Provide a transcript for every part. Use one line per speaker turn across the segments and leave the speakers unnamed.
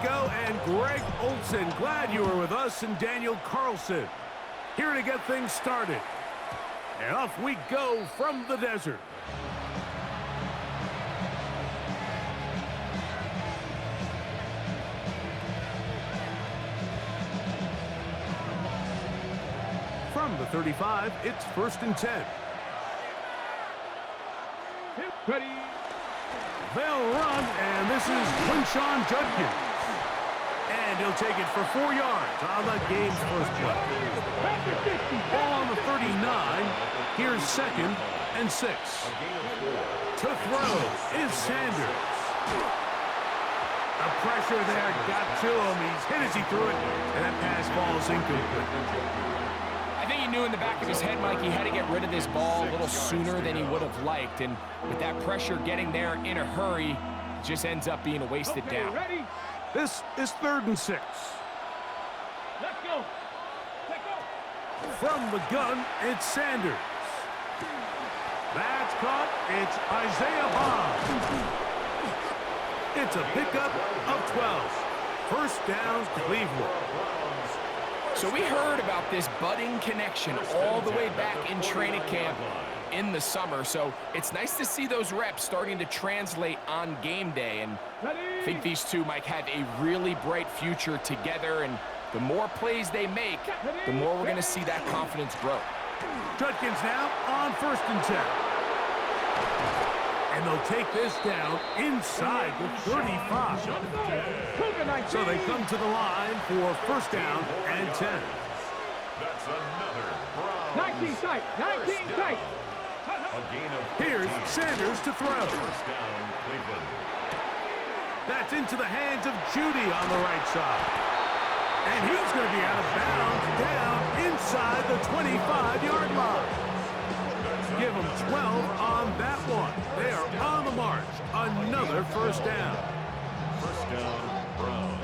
Rico and Greg Olson. Glad you were with us and Daniel Carlson. Here to get things started. And off we go from the desert. From the 35, it's 1st and 10.
Ready.
They'll run, and this is Quinshawn Judkins. And he'll take it for 4 yards on the game's first play. Ball on the 39. Here's 2nd and 6. To throw is Sanders. The pressure there got to him. He's hit as he threw it, and that pass falls incomplete.
I think he knew in the back of his head, Mike, he had to get rid of this ball a little sooner than he would have liked. And with that pressure getting there in a hurry, it just ends up being a wasted down.
Ready.
This is 3rd and 6.
Let's go. Let's go.
From the gun, it's Sanders. That's caught. It's Isaiah Bond. It's a pickup of 12. 1st down, Cleveland.
So we heard about this budding connection all the way back in training camp in the summer. So it's nice to see those reps starting to translate on game day. And I think these two, Mike, have a really bright future together. And the more plays they make, the more we're going to see that confidence grow.
Judkins now on 1st and 10. And they'll take this down inside the 35. So they come to the line for 1st down and 10.
That's another Browns.
19 tight. 19 tight.
Here's Sanders to throw.
First down, Cleveland.
That's into the hands of Judy on the right side. And he's going to be out of bounds down inside the 25-yard line. Give them 12 on that one. They are on the march. Another 1st down.
First down, Browns.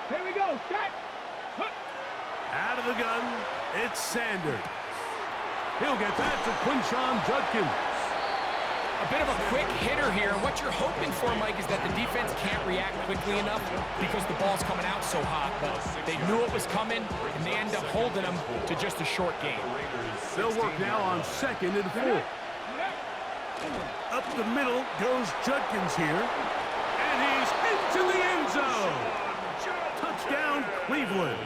Here we go. Set.
Out of the gun, it's Sanders. He'll get that to Quinshawn Judkins.
A bit of a quick hitter here. What you're hoping for, Mike, is that the defense can't react quickly enough because the ball's coming out so hot. But they knew it was coming, and they end up holding them to just a short game.
They'll work now on 2nd and 4. Up the middle goes Judkins here. And he's into the end zone. Touchdown, Cleveland.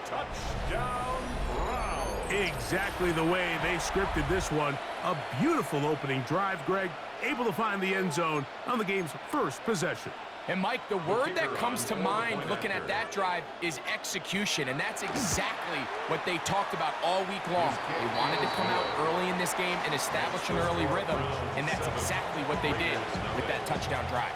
Touchdown, Browns.
Exactly the way they scripted this one. A beautiful opening drive, Greg. Able to find the end zone on the game's first possession.
And, Mike, the word that comes to mind looking at that drive is execution, and that's exactly what they talked about all week long. They wanted to come out early in this game and establish an early rhythm, and that's exactly what they did with that touchdown drive.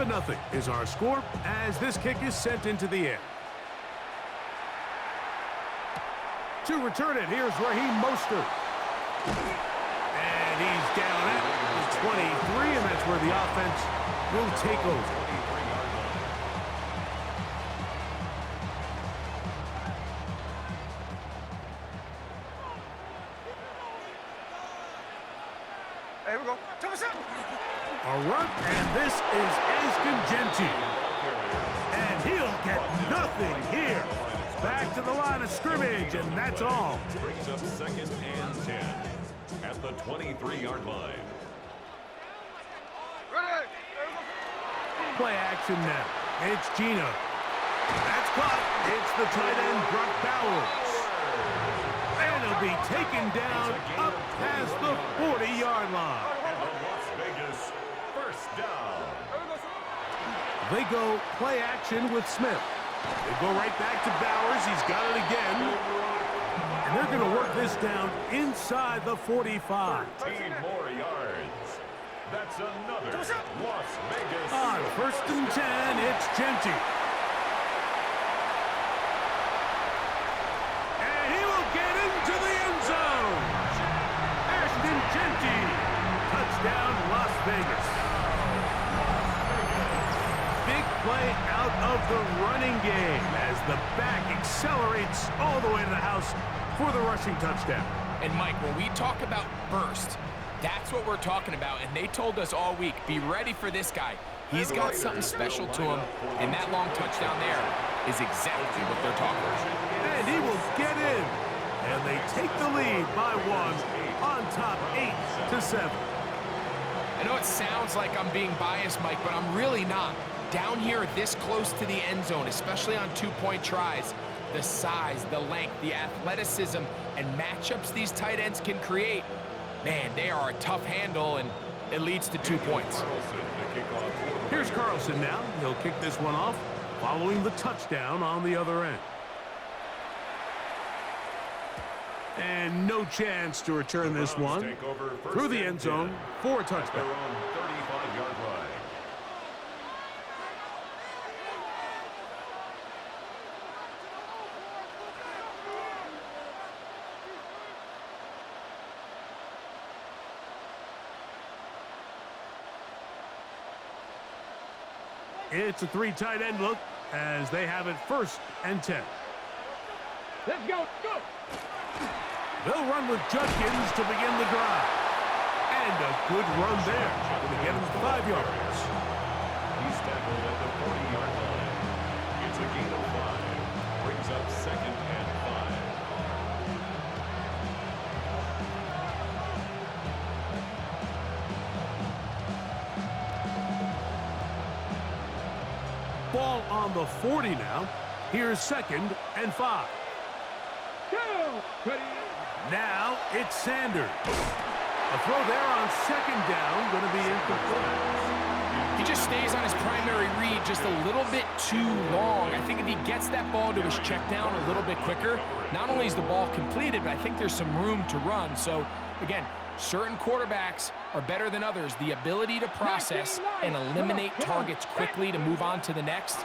Nothing is our score as this kick is sent into the air. To return it, here's Raheem Mostert. And he's down at the 23, and that's where the offense will take over.
Here we go. Thomas up.
A run, and this is Askin-Gentry. And he'll get nothing here. Back to the line of scrimmage, and that's all.
Brings up 2nd and 10 at the 23-yard line.
Ready.
Play action now. It's Gino. That's caught. It's the tight end, Brock Bowers. And he'll be taken down up past the 40-yard line.
And the Las Vegas first down.
They go play action with Smith. They go right back to Bowers. He's got it again. And they're going to work this down inside the 45.
13 more yards. That's another Las Vegas.
On 1st and 10, it's Gentry. And he will get into play out of the running game as the back accelerates all the way to the house for the rushing touchdown.
And Mike, when we talk about burst, that's what we're talking about. And they told us all week, be ready for this guy. He's got something special to him, and that long touchdown there is exactly what they're talking about.
And he will get in. And they take the lead by 1 on top 8-7.
I know it sounds like I'm being biased, Mike, but I'm really not. Down here this close to the end zone, especially on two-point tries, the size, the length, the athleticism, and matchups these tight ends can create, man, they are a tough handle, and it leads to 2 points.
Here's Carlson now. He'll kick this one off following the touchdown on the other end. And no chance to return this one through the end zone for a touchdown. It's a 3 tight end look as they have it 1st and 10.
Let's go. Go.
They'll run with Judkins to begin the drive. And a good run there. Going to get him 5 yards.
He's tackled at the 40-yard line. It's a gain of 5. Brings up 2nd and 5.
Ball on the 40 now. Here's 2nd and 5.
Go. Ready.
Now it's Sanders. A throw there on 2nd down, going to be incomplete.
He just stays on his primary read just a little bit too long. I think if he gets that ball to his check down a little bit quicker, not only is the ball completed, but I think there's some room to run. So, again, certain quarterbacks are better than others. The ability to process and eliminate targets quickly to move on to the next,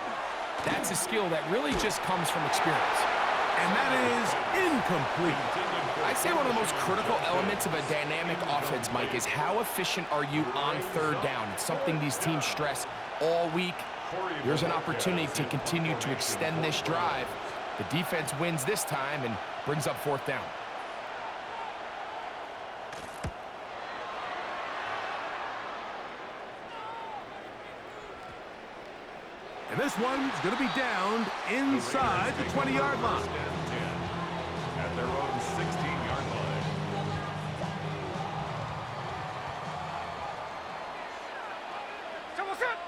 that's a skill that really just comes from experience.
And that is incomplete.
I'd say one of the most critical elements of a dynamic offense, Mike, is how efficient are you on 3rd down. It's something these teams stress all week. Here's an opportunity to continue to extend this drive. The defense wins this time and brings up 4th down.
And this one's going to be downed inside the 20-yard line.
At their own 16-yard line.
Someone set.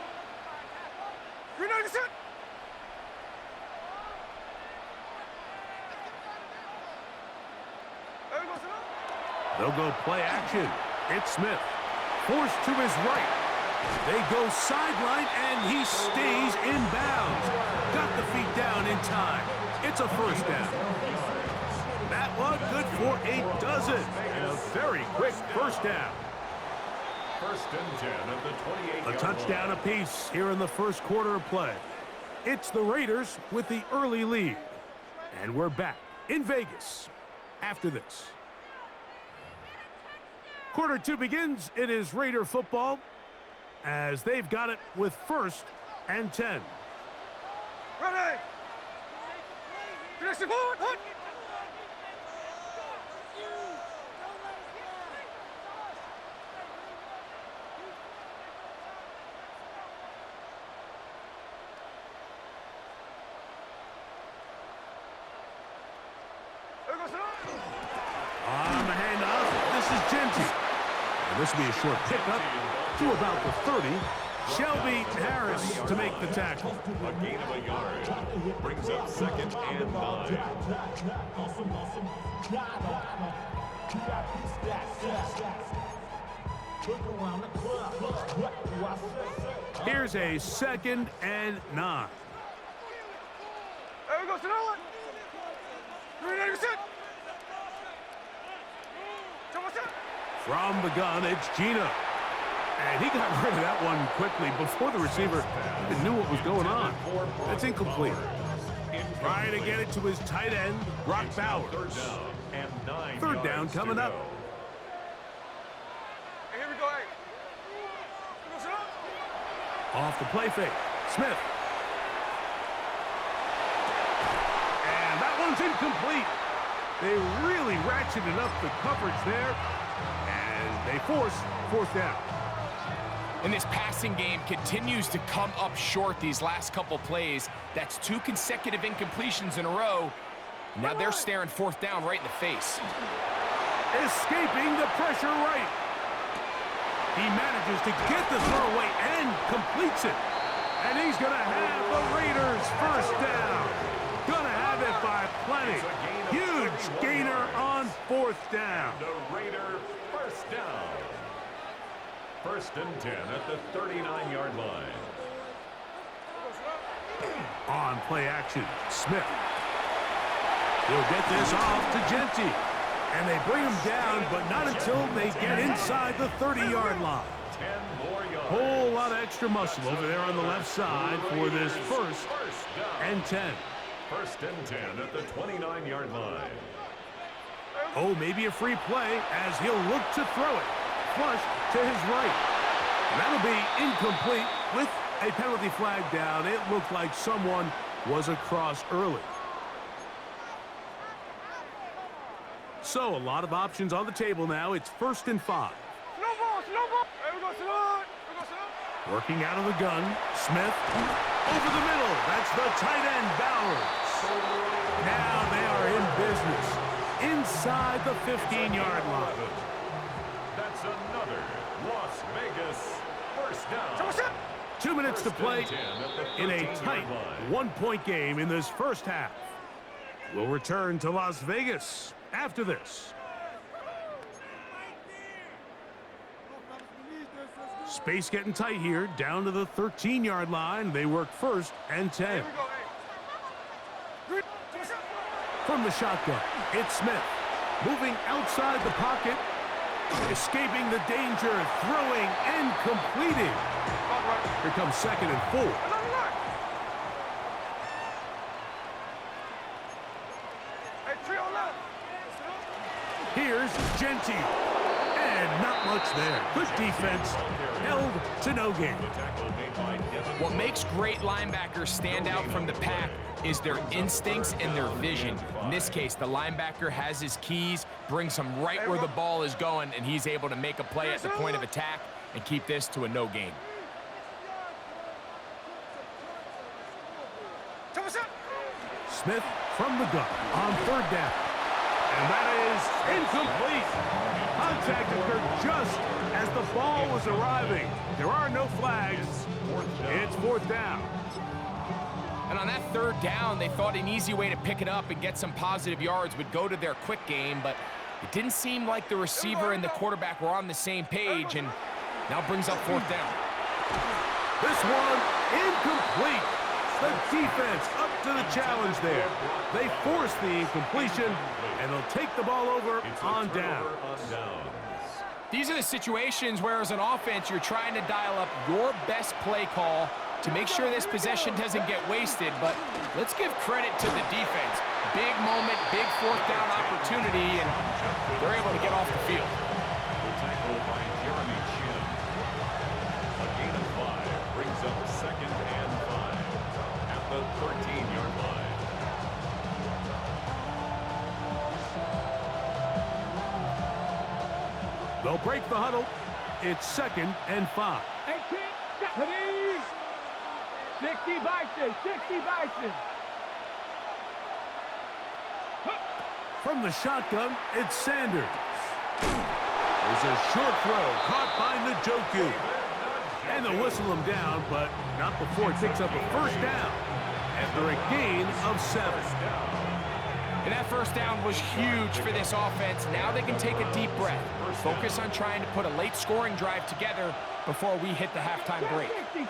Reunited set.
They'll go play action. It's Smith. Forced to his right. They go sideline, and he stays in bounds. Got the feet down in time. It's a 1st down. That one good for a dozen. And a very quick 1st down.
1st and 10 at the 28.
A touchdown apiece here in the 1st quarter of play. It's the Raiders with the early lead. And we're back in Vegas after this. Quarter 2 begins. It is Raider football as they've got it with 1st and 10.
Ready. Finish the board. Hut.
On the handoff, this is Genty. And this will be a short pickup to about the 30. Shelby Harris to make the tackle.
A gain of a yard. Brings up 2nd and 9.
Here's a 2nd and 9.
There we go, sit on. Reunited set. Someone set.
From the gun, it's Gina. And he got rid of that one quickly before the receiver even knew what was going on. That's incomplete. Trying to get it to his tight end, Brock Bowers. 3rd down coming up.
Hey, here we go. Hey. Sit on.
Off the play fake. Smith is incomplete. They really ratcheted up the coverage there, and they force fourth down.
And this passing game continues to come up short these last couple plays. That's 2 consecutive incompletions in a row. Now they're staring fourth down right in the face.
Escaping the pressure right. He manages to get the throw away and completes it. And he's going to have the Raiders first down. Going to have it by plenty. Huge gainer on fourth down.
The Raider first down. 1st and 10 at the 39-yard line.
On play action, Smith. He'll get this off to Genty. And they bring him down, but not until they get inside the 30-yard line.
10 more yards.
Whole lot of extra muscle over there on the left side for this first and 10.
1st and 10 at the 29-yard line.
Oh, maybe a free play as he'll look to throw it. Flush to his right. And that'll be incomplete with a penalty flag down. It looked like someone was across early. So a lot of options on the table now. It's 1st and 5.
No ball, no ball. Hey, we go slide. We go slide.
Working out of the gun, Smith over the middle. That's the tight end, Bowers. Now they are in business inside the 15-yard line.
That's another Las Vegas first down.
2 minutes to play in a tight one-point game in this first half. We'll return to Las Vegas after this. Space getting tight here, down to the 13-yard line. They work 1st and 10. From the shotgun, it's Smith. Moving outside the pocket, escaping the danger, throwing and completing. Here comes 2nd and 4. Here's Genty. And not much there. Good defense. Held to no gain.
What makes great linebackers stand out from the pack is their instincts and their vision. In this case, the linebacker has his keys, brings him right where the ball is going, and he's able to make a play at the point of attack and keep this to a no gain.
Smith from the gun on 3rd down. And that is incomplete. Contact occurred just as the ball was arriving. There are no flags. It's 4th down.
And on that 3rd down, they thought an easy way to pick it up and get some positive yards would go to their quick game, but it didn't seem like the receiver and the quarterback were on the same page, and now brings up 4th down.
This one incomplete. The defense up to the challenge there. They force the incompletion, and they'll take the ball over on down.
These are the situations where, as an offense, you're trying to dial up your best play call to make sure this possession doesn't get wasted, but let's give credit to the defense. Big moment, big 4th down opportunity, and they're able to get off the field.
Tackle by Jeremy Chin. A gain of 5 brings up 2nd and 5 at the 13-yard line.
They'll break the huddle. It's 2nd and 5.
18, please. 60 Bison, 60 Bison.
From the shotgun, it's Sanders. There's a short throw caught by Njoku. And they'll whistle him down, but not before it picks up a 1st down after a gain of 7.
And that 1st down was huge for this offense. Now they can take a deep breath. Focus on trying to put a late scoring drive together before we hit the halftime break.
60,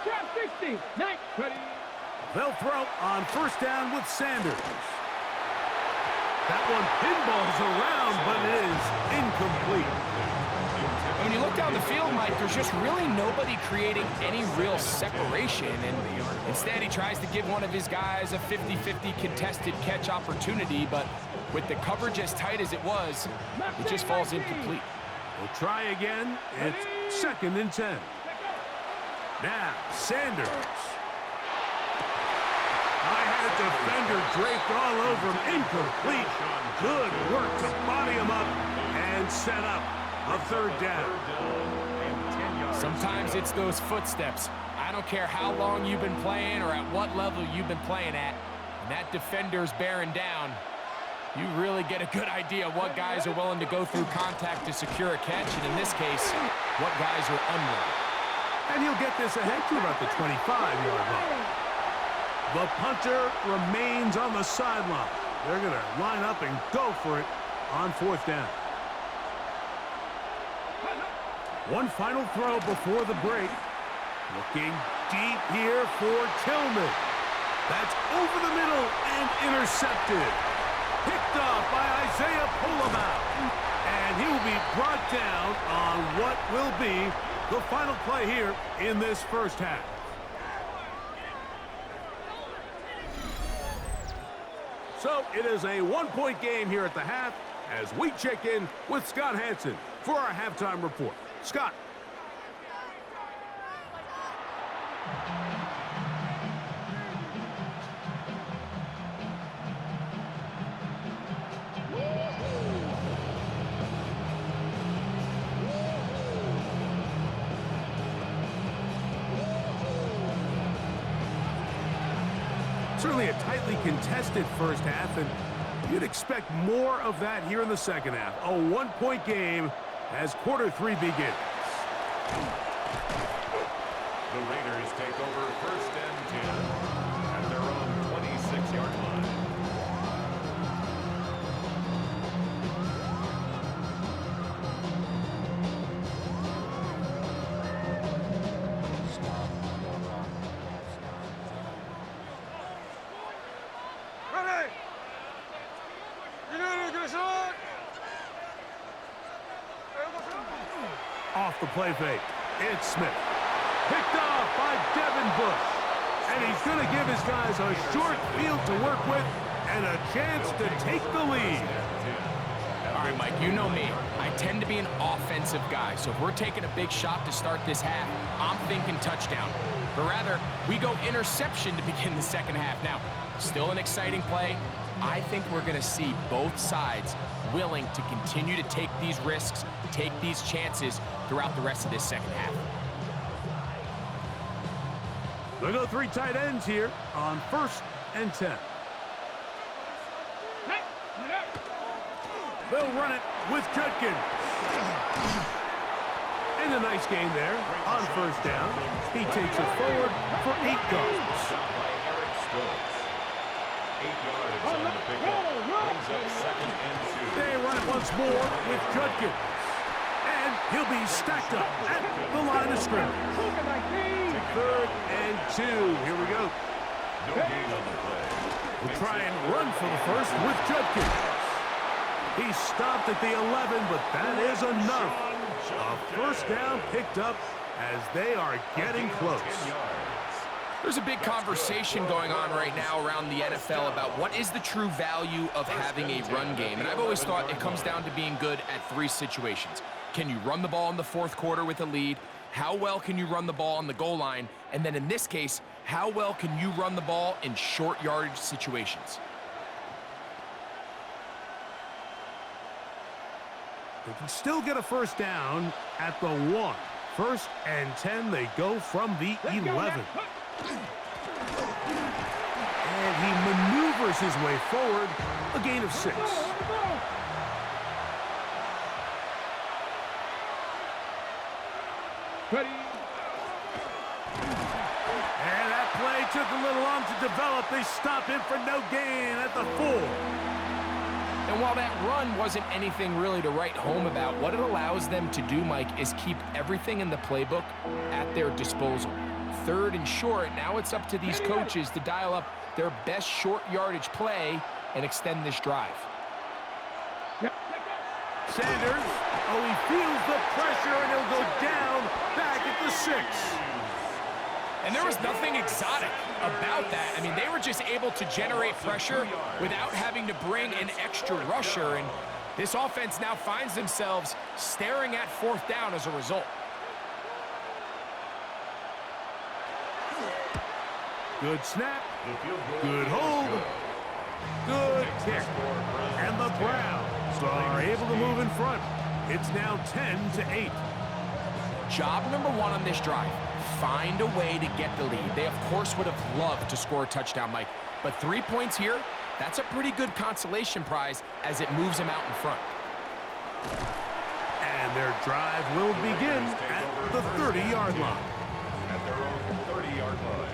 60, 9, ready.
They'll throw on 1st down with Sanders. That one pinballs around, but it is incomplete.
When you look down the field, Mike, there's just really nobody creating any real separation. And instead, he tries to give one of his guys a 50-50 contested catch opportunity, but with the coverage as tight as it was, it just falls incomplete.
We'll try again. It's 2nd and 10. Now, Sanders. I had a defender defender draped all over him. Incomplete. Good work to body him up and set up a third down.
Sometimes it's those footsteps. I don't care how long you've been playing or at what level you've been playing at. When that defender's bearing down, you really get a good idea what guys are willing to go through contact to secure a catch, and in this case, what guys are unwilling.
And he'll get this ahead to about the 25-yard line. The punter remains on the sideline. They're going to line up and go for it on fourth down. One final throw before the break. Looking deep here for Tillman. That's over the middle and intercepted. Picked off by Isaiah Pullamaut. And he will be brought down on what will be the final play here in this first half. So it is a one-point game here at the half as we check in with Scott Hansen for our halftime report. Scott. Certainly a tightly contested first half, and you'd expect more of that here in the second half. A one-point game as quarter three begins.
The Raiders take over first and 10 at their own 26-yard line.
Ready! You know you're gonna shot!
Off the play fake, it's Smith. Picked off by Devin Bush. And he's going to give his guys a short field to work with and a chance to take the lead.
All right, Mike, you know me. I tend to be an offensive guy, so if we're taking a big shot to start this half, I'm thinking touchdown. But rather, we go interception to begin the second half. Now, still an exciting play. I think we're going to see both sides willing to continue to take these risks, take these chances throughout the rest of this second half.
They'll go three tight ends here on first and 10. They'll run it with Judkins. And a nice gain there on first down. He takes it forward for 8 yards.
8 yards on the pickup. Brings up second and 2.
They run it once more with Judkins. And he'll be stacked up at the line of scrimmage. Third and 2. Here we go.
No gain on the play.
We'll try and run for the first with Judkins. He stopped at the 11, but that is enough. A first down picked up as they are getting close.
There's a big conversation going on right now around the NFL about what is the true value of having a run game. And I've always thought it comes down to being good at 3 situations. Can you run the ball in the fourth quarter with a lead? How well can you run the ball on the goal line? And then in this case, how well can you run the ball in short yardage situations?
They can still get a first down at the 1. First and 10, they go from the 11. And he maneuvers his way forward, a gain of 6.
Ready.
And that play took a little long to develop. They stop him for no gain at the 4.
And while that run wasn't anything really to write home about, what it allows them to do, Mike, is keep everything in the playbook at their disposal. Third and short, now it's up to these coaches to dial up their best short yardage play and extend this drive.
Sanders, he feels the pressure, and he'll go down back at the 6.
And there was nothing exotic about that. I mean, they were just able to generate pressure without having to bring an extra rusher, and this offense now finds themselves staring at fourth down as a result.
Good snap, good hold, Good kick. And the Browns are able to move in front. It's now 10-8.
Job number one on this drive, find a way to get the lead. They, of course, would have loved to score a touchdown, Mike. But 3 points here, that's a pretty good consolation prize as it moves them out in front.
And their drive will begin at the 30-yard line.
At their own 30-yard line.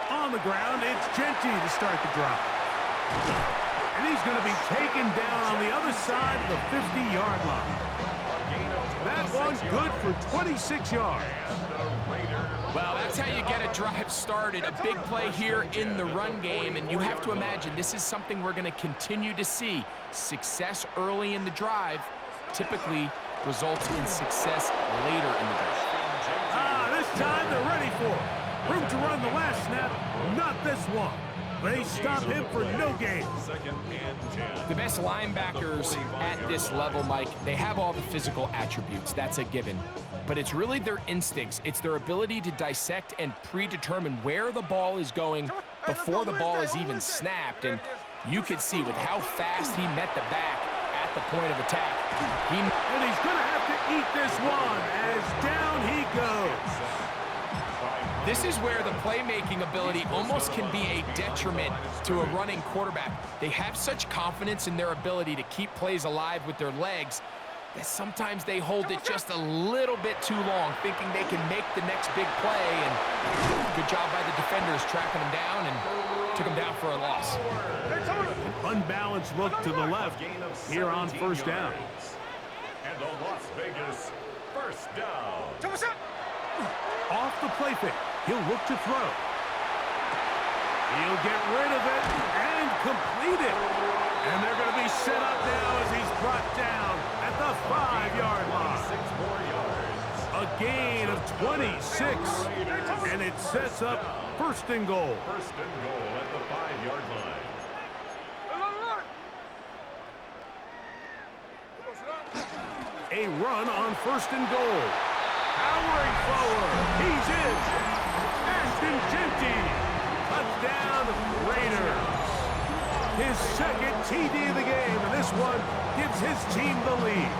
On the ground, it's Genty to start the drive. And he's going to be taken down on the other side of the 50-yard line. That one's good for 26 yards.
Well, that's how you get a drive started. A big play here in the run game, and you have to imagine this is something we're going to continue to see. Success early in the drive typically results in success later in the drive.
This time they're ready for it. Room to run the last snap, not this one. They stop him for no gain.
The best linebackers at this level, Mike, they have all the physical attributes. That's a given. But it's really their instincts. It's their ability to dissect and predetermine where the ball is going before the ball is even snapped. And you could see with how fast he met the back at the point of attack.
And he's going to have to eat this one as down he goes.
This is where the playmaking ability almost can be a detriment to a running quarterback. They have such confidence in their ability to keep plays alive with their legs that sometimes they hold it just a little bit too long, thinking they can make the next big play. And good job by the defenders tracking him down and took him down for a loss.
An unbalanced look to the left here on first down.
And the Las Vegas first down.
Off the play fake, he'll look to throw. He'll get rid of it and complete it. And they're going to be set up now as he's brought down at the 5-yard line.
6 more yards.
A gain of 26. And it sets up first and goal.
First and goal at the 5-yard line.
A run on first and goal. Powering forward. He's in. Ashton Genty. Touchdown, Raiders. His second TD of the game, and this one gives his team the lead.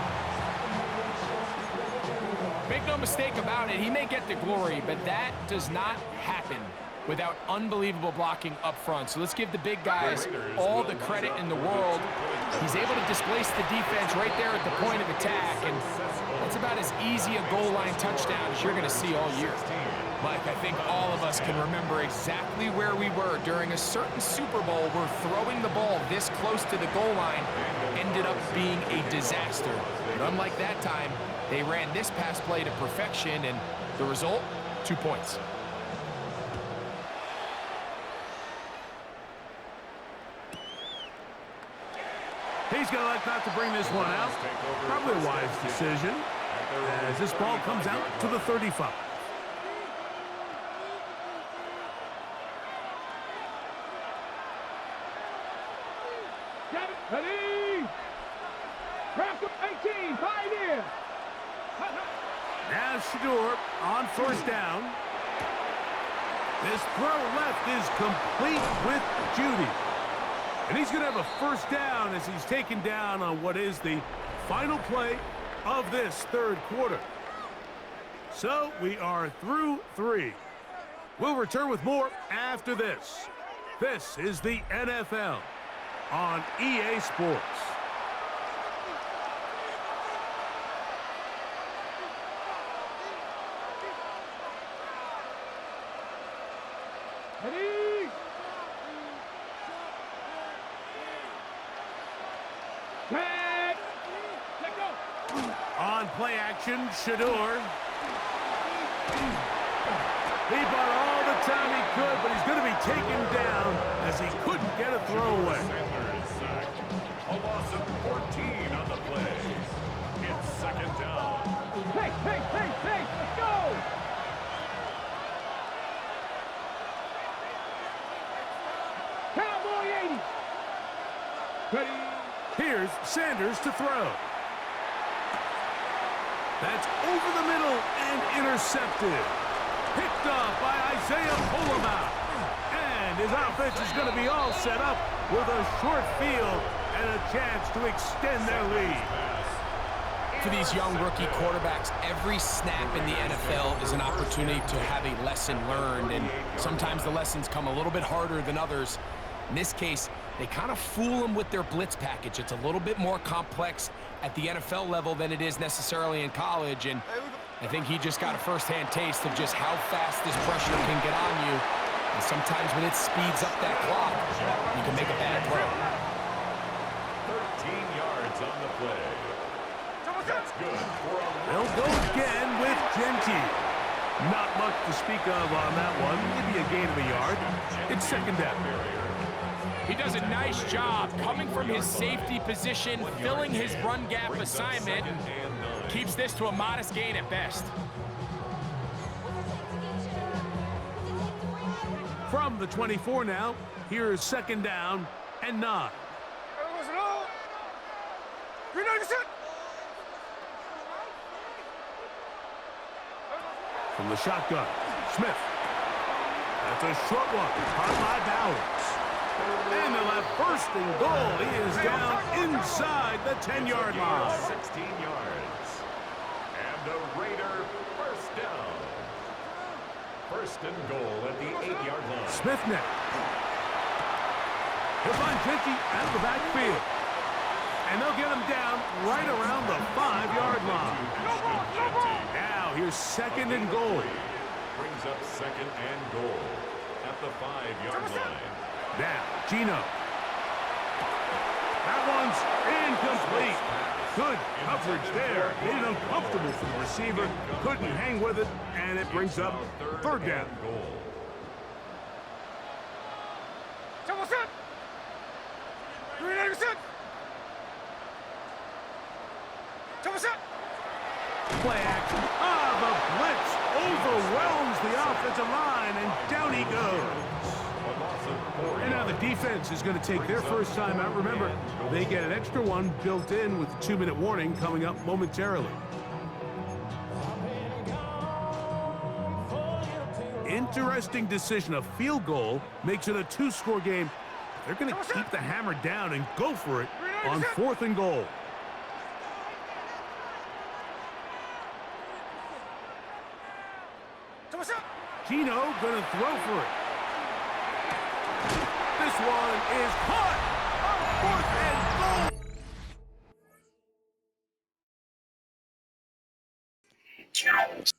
Make no mistake about it, he may get the glory, but that does not happen without unbelievable blocking up front. So let's give the big guys all the credit in the world. He's able to displace the defense right there at the point of attack, and that's about as easy a goal line touchdown as you're going to see all year. Mike, I think all of us can remember exactly where we were during a certain Super Bowl where throwing the ball this close to the goal line ended up being a disaster. But unlike that time, they ran this pass play to perfection, and the result, 2 points.
He's going to like not to bring this one out. Probably a wise decision as this ball comes out to the 35.
Ready? Wrap up 18, 5 in.
Now Shador on first down. This throw left is complete with Judy. And he's going to have a first down as he's taken down on what is the final play of this third quarter. So we are through 3. We'll return with more after this. This is the NFL on EA Sports.
Ready? Set. Let go.
On play action, Shador. He bought all the time he could, but he's going to be taken down as he couldn't get a throwaway.
A loss of 14 on the play. It's second down.
Hey, let's go. Ready.
Here's Sanders to throw. That's over the middle and intercepted. Picked off by Isaiah Pullman. And his offense is going to be all set up with a short field and a chance to extend their lead.
For these young rookie quarterbacks, every snap in the NFL is an opportunity to have a lesson learned, and sometimes the lessons come a little bit harder than others. In this case, they kind of fool them with their blitz package. It's a little bit more complex at the NFL level than it is necessarily in college, and I think he just got a first-hand taste of just how fast this pressure can get on you, and sometimes when it speeds up that clock, you can make a bad throw.
13 yards on the play. That's good for a
They'll go again with Genty. Not much to speak of on that one. Maybe a gain of a yard. It's second down.
He does a nice job coming from his safety position, filling his run gap assignment, keeps this to a modest gain at best.
From the 24 now, here's second down and 9. From the shotgun, Smith. That's a short one, caught by Bowers. And they'll have first and goal. He is down inside the 10-yard line.
16 yards. And a Raider first down. First and goal at the 8-yard line.
Smith now. He'll find Genty at the backfield. And they'll get him down right around the 5-yard line. Now here's second and goal.
Brings up second and goal at the 5-yard line.
Now, Gino. That one's incomplete. Good coverage there. Made it uncomfortable for the receiver. Couldn't hang with it, and it brings up third down. Play action. The blitz overwhelms the offensive line, and down he goes. And now the defense is going to take their first time out. Remember, they get an extra one built in with the 2-minute warning coming up momentarily. Interesting decision. A field goal makes it a 2-score game. They're going to keep the hammer down and go for it on 4th and goal. Gino going to throw for it. This one is caught on 4th and goal.
Charles.